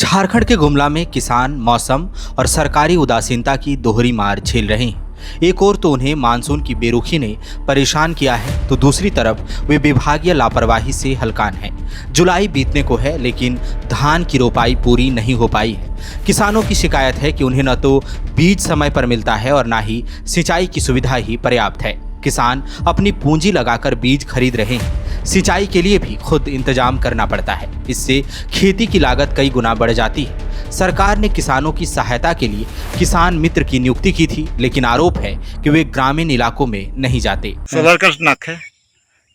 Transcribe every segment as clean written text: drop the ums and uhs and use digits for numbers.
झारखंड के गुमला में किसान मौसम और सरकारी उदासीनता की दोहरी मार झेल रहे हैं। एक ओर तो उन्हें मानसून की बेरुखी ने परेशान किया है, तो दूसरी तरफ वे विभागीय लापरवाही से हलकान हैं। जुलाई बीतने को है, लेकिन धान की रोपाई पूरी नहीं हो पाई है। किसानों की शिकायत है कि उन्हें न तो बीज समय पर मिलता है और न ही सिंचाई की सुविधा ही पर्याप्त है। किसान अपनी पूंजी लगाकर बीज खरीद रहे हैं, सिंचाई के लिए भी खुद इंतजाम करना पड़ता है। इससे खेती की लागत कई गुना बढ़ जाती है। सरकार ने किसानों की सहायता के लिए किसान मित्र की नियुक्ति की थी, लेकिन आरोप है कि वे ग्रामीण इलाकों में नहीं जाते। सोलर का नख है,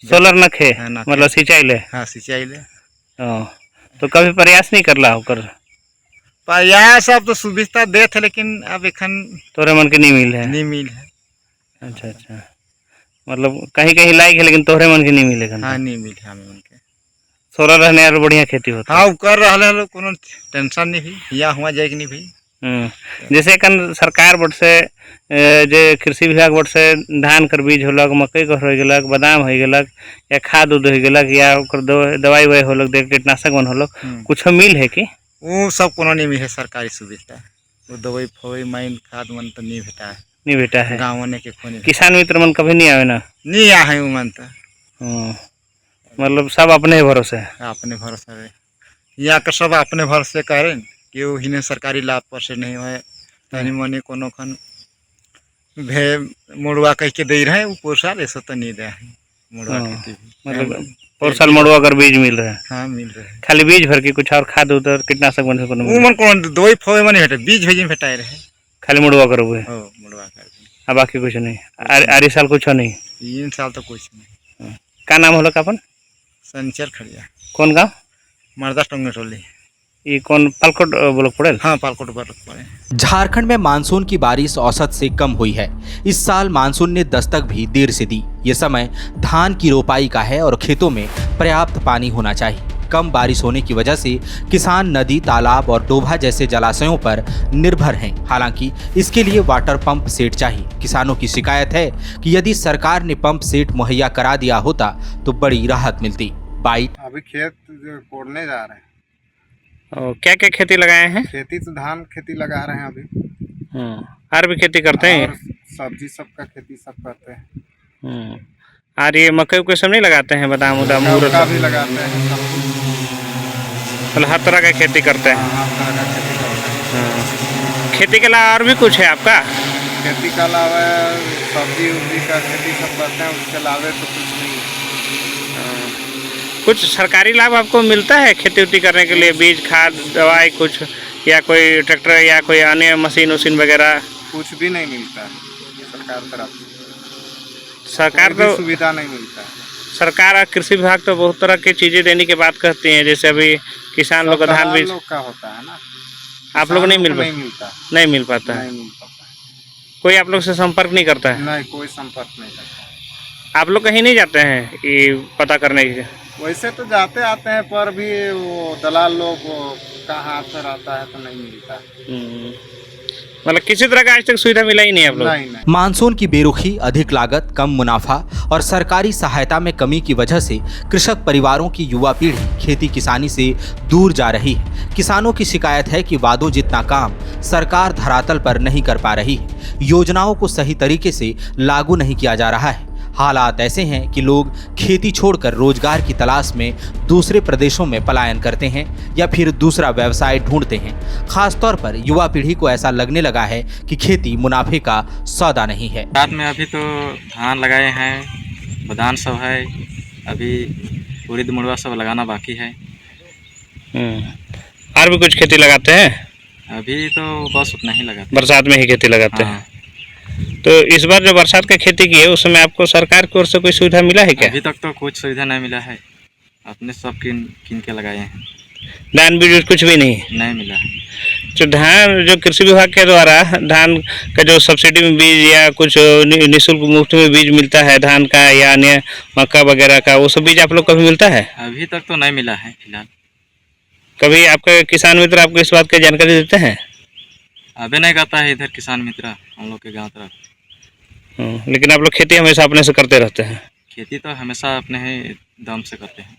सोलर नख है, मतलब सिंचाई ले। हाँ सिंचाई ले। तो कभी प्रयास नहीं कर रहा होकर? प्रयास अब तो सुविधा दे थे, लेकिन अब एखन तोरे मन के नहीं मिल है। नहीं मिल है। अच्छा अच्छा, मतलब कहीं कहीं लायक है, लेकिन तोहरे मन के नहीं मिलेगा। हाँ नहीं मिल है हमें उनके। सोलर रहने यार बढ़िया खेती होता है। हाँ कर रहा है, कोनो टेंशन नहीं भी, या हुआ जाए कि नहीं भाई। जैसे कन सरकार बट से जे कृषि विभाग बट से धान कर बीज होलक, मकई का हो गलक, बादाम हो गलक, या खाद उद हो गलक, या दवाई ववाई होलक, देख कीटनाशक मन होलक, कुछ मिल है कि वो सब कोनो नहीं मिल है सरकारी सुविधा। वो दवाई फवाई माइन खाद मन तो नहीं भेटा है। नहीं बेटा है गाँव ने के खोने किसान मित्र मन कभी नहीं आवे ना? नहीं आ है मन तो। मतलब सब अपने ही भरोसे है। अपने भरोसे रहे यहाँ का सब अपने भरोसे करें कि वो हिने सरकारी लाभ पर से नहीं हुए। तनी मनी कोनो खन भे मुड़वा कह के दे रहे, वो पोसाल ऐसा तो नहीं दे है मुड़वा खेती भी। मतलब और साल मड़ुआ कर बीज मिल रहा है? हाँ मिल रहे हैं। खाली बीज भर के कुछ और खाद उधर कीटनाशक बन को मन कौन दवाई फवाई मन भेटे, बीज भेजी भेटाए रहे। खाली मुड़वा कर हुए? हो मुड़वा कर। अब बाकी कुछ नहीं? आरी साल कुछ नहीं? 3 साल तो कुछ नहीं। का नाम होलक अपन? संचर खड़िया। कौन गाँव? मर्दा टोंगे टोली। ये कौन पालकोट ब्लॉक पड़े? हाँ पालकोट ब्लॉक पड़े। झारखंड में मानसून की बारिश औसत से कम हुई है। इस साल मानसून ने दस्तक भी देर से दी। ये समय धान की रोपाई का है और खेतों में पर्याप्त पानी होना चाहिए। कम बारिश होने की वजह से किसान नदी, तालाब और डोभा जैसे जलाशयों पर निर्भर हैं। हालांकि इसके लिए वाटर पंप सेट चाहिए। किसानों की शिकायत है कि यदि सरकार ने पंप सेट मुहैया करा दिया होता तो बड़ी राहत मिलती। बाइट अभी खेत कोड़ने जा रहे हैं। क्या क्या खेती लगाए हैं? खेती तो धान खेती लगा रहे हैं अभी। और भी खेती करते हैं? और सब्जी सबका खेती सब करते हैं। और ये मकई उकई सब नहीं लगाते हैं? बादाम उदाम का भी लगाते हैं सब कुछ। मतलब हर तरह का खेती करते हैं? हर तरह का खेती करते हैं। खेती के अलावा और भी कुछ है आपका? खेती के अलावा सब्जी उब्जी का खेती सब करते हैं, उसके अलावा तो कुछ नहीं। कुछ सरकारी लाभ आपको मिलता है खेती उती करने के लिए? बीज, खाद, दवाई कुछ, या कोई ट्रैक्टर या कोई अन्य मशीन उशीन वगैरह? कुछ भी नहीं मिलता है सरकार तरफ से। सरकार तो सुविधा नहीं मिलता है। सरकार और कृषि विभाग तो बहुत तरह की चीज़ें देने की बात करती हैं। जैसे अभी किसान लोग का धान बीज लोग का होता है ना, आप लोग नहीं मिल नहीं मिल पाता है। कोई आप लोग से संपर्क नहीं करता है? नहीं, कोई संपर्क नहीं करता। आप लोग कहीं नहीं जाते हैं ये पता करने के? वैसे तो जाते आते हैं, पर भी वो दलाल लोग का हाथ से रहता है तो नहीं मिलता। मतलब किसी तरह का आज तक सुविधा मिला ही नहीं आप लोग? नहीं। मानसून की बेरुखी, अधिक लागत, कम मुनाफा और सरकारी सहायता में कमी की वजह से कृषक परिवारों की युवा पीढ़ी खेती किसानी से दूर जा रही है। किसानों की शिकायत है कि वादों जितना काम सरकार धरातल पर नहीं कर पा रही है। योजनाओं को सही तरीके से लागू नहीं किया जा रहा है। हालात ऐसे हैं कि लोग खेती छोड़कर रोजगार की तलाश में दूसरे प्रदेशों में पलायन करते हैं या फिर दूसरा व्यवसाय ढूंढते हैं। खासतौर पर युवा पीढ़ी को ऐसा लगने लगा है कि खेती मुनाफे का सौदा नहीं है। रात में अभी तो धान लगाए हैं, बादाम सब है, अभी उड़द मुड़वा सब लगाना बाकी है। और भी कुछ खेती लगाते हैं? अभी तो बस उतना ही लगाते, बरसात में ही खेती लगाते हैं। तो इस बार जो बरसात का खेती की है उसमें आपको सरकार की ओर से कोई सुविधा मिला है क्या? अभी तक तो कुछ सुविधा नहीं मिला है, अपने सब किन के लगाए हैं। धान बीज कुछ भी नहीं मिला है। जो धान, जो कृषि विभाग के द्वारा धान का जो सब्सिडी में बीज या कुछ निःशुल्क मुफ्त में बीज मिलता है धान का या अन्य मक्का वगैरह का, वो सब बीज आप लोग कभी मिलता है? अभी तक तो नहीं मिला है फिलहाल। कभी आपका किसान मित्र आपको इस बात की जानकारी देते हैं? अभी नहीं करता है इधर किसान मित्र हम लोग के गाँव तरफ। लेकिन आप लोग खेती हमेशा अपने से करते रहते हैं? खेती तो हमेशा अपने ही दम से करते हैं।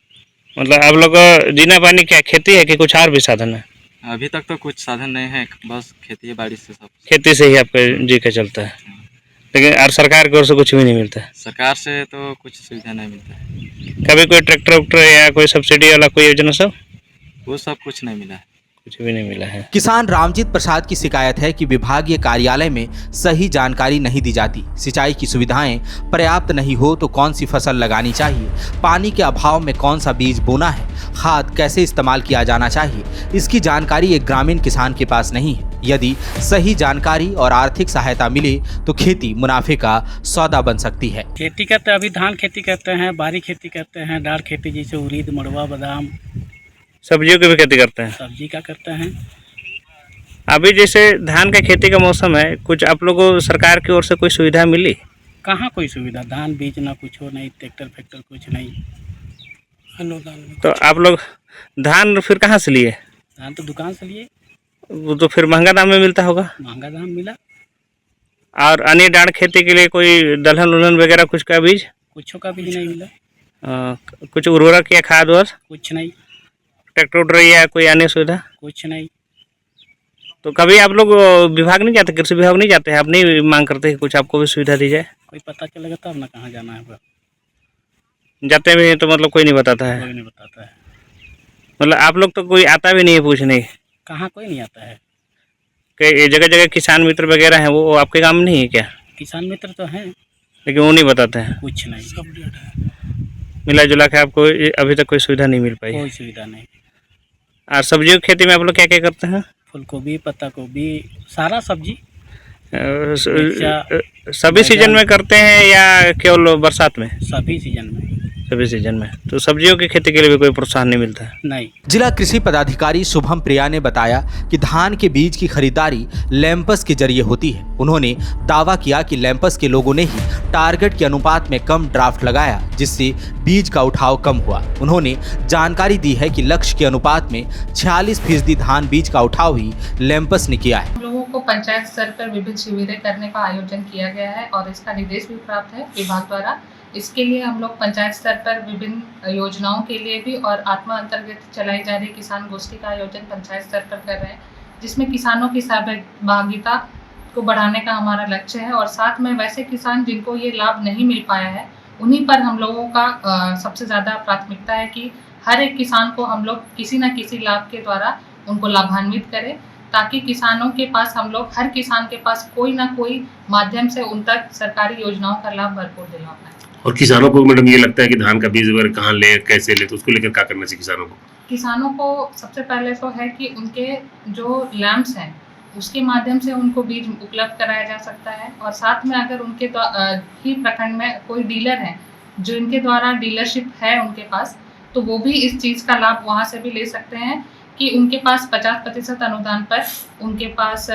मतलब आप लोग का जीना पानी क्या खेती है कि कुछ और भी साधन है? अभी तक तो कुछ साधन नहीं है, बस खेती बाड़ी से सब। खेती से ही आपका जीविका चलता है, लेकिन और सरकार की ओर से कुछ भी नहीं मिलता है? सरकार से तो कुछ सुविधा नहीं मिलता है। कभी कोई ट्रैक्टर वैक्टर या कोई सब्सिडी वाला कोई योजना सब? वो सब कुछ नहीं मिला है। कुछ भी नहीं मिला है। किसान रामजीत प्रसाद की शिकायत है कि विभागीय कार्यालय में सही जानकारी नहीं दी जाती। सिंचाई की सुविधाएं पर्याप्त नहीं हो तो कौन सी फसल लगानी चाहिए, पानी के अभाव में कौन सा बीज बोना है, खाद कैसे इस्तेमाल किया जाना चाहिए, इसकी जानकारी एक ग्रामीण किसान के पास नहीं है। यदि सही जानकारी और आर्थिक सहायता मिले तो खेती मुनाफे का सौदा बन सकती है। खेती करते हैं, अभी धान खेती करते हैं, बारी खेती करते हैं, दाल खेती जैसे उड़ीद, मड़वा, बादाम, सब्जियों की भी खेती करते हैं? सब्जी का करते हैं। अभी जैसे धान का खेती का मौसम है, कुछ आप लोगों को सरकार की ओर से कोई सुविधा मिली? कहाँ कोई सुविधा, धान बीज ना कुछ हो, नहीं ट्रैक्टर फैक्टर कुछ नहीं, अनुदान में। तो आप लोग धान फिर कहाँ से लिए? धान तो दुकान से लिए, वो तो फिर महंगा दाम में मिलता होगा। महंगा दाम मिला। और अन्य डाड़ खेती के लिए कोई दलहन उलहन वगैरह कुछ का बीज? कुछ का बीज नहीं मिला, कुछ उर्वरक या खाद और कुछ नहीं, ट्रैक्टर उटर या कोई अन्य सुविधा? कुछ नहीं। तो कभी आप लोग विभाग नहीं जाते, कृषि विभाग नहीं जाते हैं, आप नहीं मांग करते कि कुछ आपको भी सुविधा दी जाए? कोई पता चलेगा तब ना कहाँ जाना है, जाते भी हैं तो मतलब कोई नहीं बताता है? कोई नहीं बताता है। मतलब आप लोग तो कोई आता भी नहीं है पूछने? कहाँ कोई नहीं आता है। कई जगह जगह किसान मित्र वगैरह हैं, वो आपके काम में नहीं है क्या? किसान मित्र तो हैं, लेकिन वो नहीं बताते हैं? कुछ नहीं, सब डेट है। मिला जुला के आपको अभी तक कोई सुविधा नहीं मिल पाई? कोई सुविधा नहीं। और सब्जियों की खेती में आप लोग क्या क्या करते हैं? फूल गोभी, पत्ता गोभी, सारा सब्जी। सभी सीजन में करते हैं या केवल बरसात में? सभी सीजन में। सभी सीजन में। तो सब्जियों की खेती के लिए भी कोई प्रोत्साहन नहीं मिलता है? नहीं। जिला कृषि पदाधिकारी शुभम प्रिया ने बताया कि धान के बीज की खरीदारी लैंपस के जरिए होती है। उन्होंने दावा किया कि लैंपस के लोगों ने ही टारगेट के अनुपात में कम ड्राफ्ट लगाया, जिससे बीज का उठाव कम हुआ। उन्होंने जानकारी दी है कि लक्ष्य के अनुपात में 46% धान बीज का उठाव ही लैंपस ने किया है। लोगों को पंचायत स्तर पर विभिन्न शिविरें करने का आयोजन किया गया है और इसका निर्देश भी प्राप्त है विभाग द्वारा। इसके लिए हम लोग पंचायत स्तर पर विभिन्न योजनाओं के लिए भी और आत्मा अंतर्गत चलाई जा रही किसान गोष्ठी का आयोजन पंचायत स्तर पर कर रहे हैं, जिसमें किसानों की सहभागिता को बढ़ाने का हमारा लक्ष्य है। और साथ में वैसे किसान जिनको ये लाभ नहीं मिल पाया है, उन्हीं पर हम लोगों का सबसे ज़्यादा प्राथमिकता है कि हर एक किसान को हम लोग किसी न किसी लाभ के द्वारा उनको लाभान्वित करें, ताकि किसानों के पास हम लोग हर किसान के पास कोई ना कोई माध्यम से उन तक सरकारी योजनाओं का लाभ भरपूर दिला पाए। और किसानों को मैडम ये लगता है कि धान का बीज वगैरह कहाँ ले, कैसे ले, तो उसको लेकर क्या करना चाहिए किसानों को? किसानों को सबसे पहले तो है कि उनके जो लैंप्स हैं उसके माध्यम से उनको बीज उपलब्ध कराया जा सकता है। और साथ में अगर उनके ही प्रखंड में कोई डीलर हैं जो इनके द्वारा डीलरशिप है उनके पास, तो वो भी इस चीज़ का लाभ वहाँ से भी ले सकते हैं कि उनके पास 50% अनुदान पर उनके पास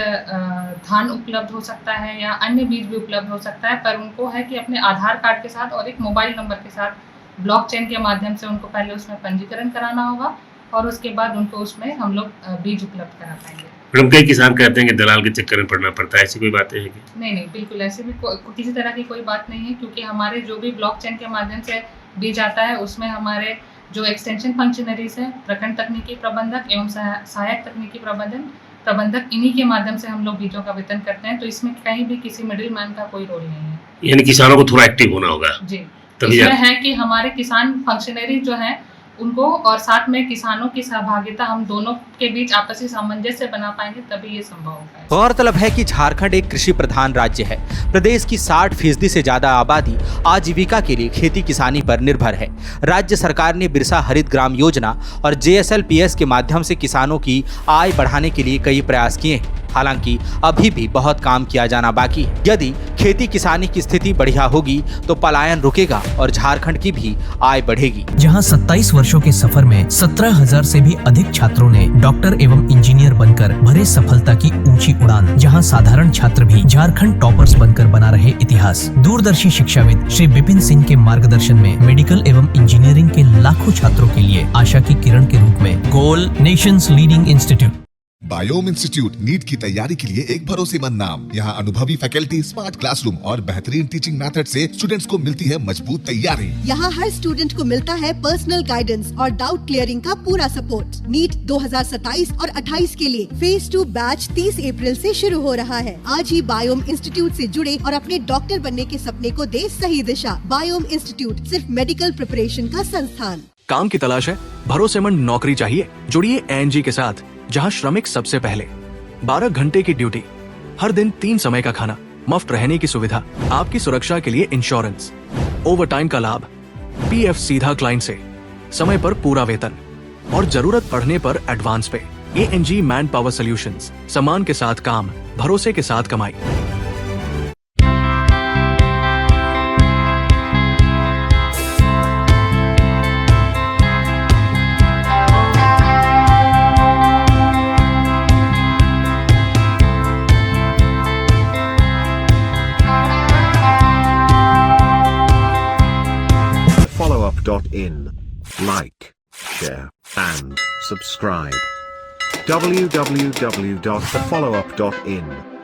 धान उपलब्ध हो सकता है या अन्य बीज भी उपलब्ध हो सकता है। पर उनको है कि अपने आधार कार्ड के साथ और एक मोबाइल नंबर के साथ ब्लॉकचेन के माध्यम से उनको पहले उसमें पंजीकरण कराना होगा और उसके बाद उनको उसमें हम लोग बीज उपलब्ध करा पाएंगे। मैडम कई किसान कहते हैं कि दलाल के चक्कर में पड़ना पड़ता है, ऐसी कोई बातें हैं कि? नहीं, बिल्कुल ऐसी भी किसी तरह की कोई बात नहीं है, क्योंकि हमारे जो भी ब्लॉकचेन के माध्यम से बीज आता है उसमें हमारे जो एक्सटेंशन फंक्शनरीज हैं, प्रखंड तकनीकी प्रबंधक एवं सहायक तकनीकी प्रबंधक, इन्हीं के माध्यम से हम लोग बीजों का वितरण करते हैं। तो इसमें कहीं भी किसी मिडिल मैन का कोई रोल नहीं है। यानी किसानों को थोड़ा एक्टिव होना होगा। जी, तभी इसमें है कि हमारे किसान फंक्शनरी जो हैं उनको और साथ में किसानों की सहभागिता हम दोनों के बीच आपसी सामंजस्य बना पाएंगे, तभी ये संभव होगा। गौरतलब है कि झारखंड एक कृषि प्रधान राज्य है। प्रदेश की 60% से ज्यादा आबादी आजीविका के लिए खेती किसानी पर निर्भर है। राज्य सरकार ने बिरसा हरित ग्राम योजना और JSLPS के माध्यम से किसानों की आय बढ़ाने के लिए कई प्रयास किए हैं। हालांकि अभी भी बहुत काम किया जाना बाकी है। यदि खेती किसानी की स्थिति बढ़िया होगी तो पलायन रुकेगा और झारखंड की भी आय बढ़ेगी। जहां 27 वर्षों के सफर में 17,000 से भी अधिक छात्रों ने डॉक्टर एवं इंजीनियर बनकर भरे सफलता की ऊंची उड़ान, जहां साधारण छात्र भी झारखंड टॉपर्स बनकर बना रहे इतिहास। दूरदर्शी शिक्षाविद श्री विपिन सिंह के मार्गदर्शन में मेडिकल एवं इंजीनियरिंग के लाखों छात्रों के लिए आशा की किरण के रूप में Goal nation's leading institute Biome institute NEET की तैयारी के लिए एक भरोसेमंद नाम। यहाँ अनुभवी फैकल्टी, स्मार्ट क्लासरूम और बेहतरीन टीचिंग मेथड से स्टूडेंट्स को मिलती है मजबूत तैयारी। यहाँ हर स्टूडेंट को मिलता है पर्सनल गाइडेंस और डाउट क्लियरिंग का पूरा सपोर्ट। नीट 2027 और 28 के लिए फेज 2 बैच 30 अप्रैल से शुरू हो रहा है। आज ही बायोम इंस्टीट्यूट से जुड़े और अपने डॉक्टर बनने के सपने को दे सही दिशा। बायोम इंस्टीट्यूट सिर्फ मेडिकल प्रिपरेशन का संस्थान। काम की तलाश है, भरोसेमंद नौकरी चाहिए, जुड़िए ANG के साथ, जहां श्रमिक सबसे पहले। 12 घंटे की ड्यूटी, हर दिन 3 समय का खाना, मुफ्त रहने की सुविधा, आपकी सुरक्षा के लिए इंश्योरेंस, ओवर टाइम का लाभ, PF सीधा क्लाइंट से, समय पर पूरा वेतन और जरूरत पड़ने पर एडवांस पे। ANG मैन पावर सॉल्यूशंस, सम्मान के साथ काम, भरोसे के साथ कमाई। followup.in. Like, share, and subscribe. www.thefollowup.in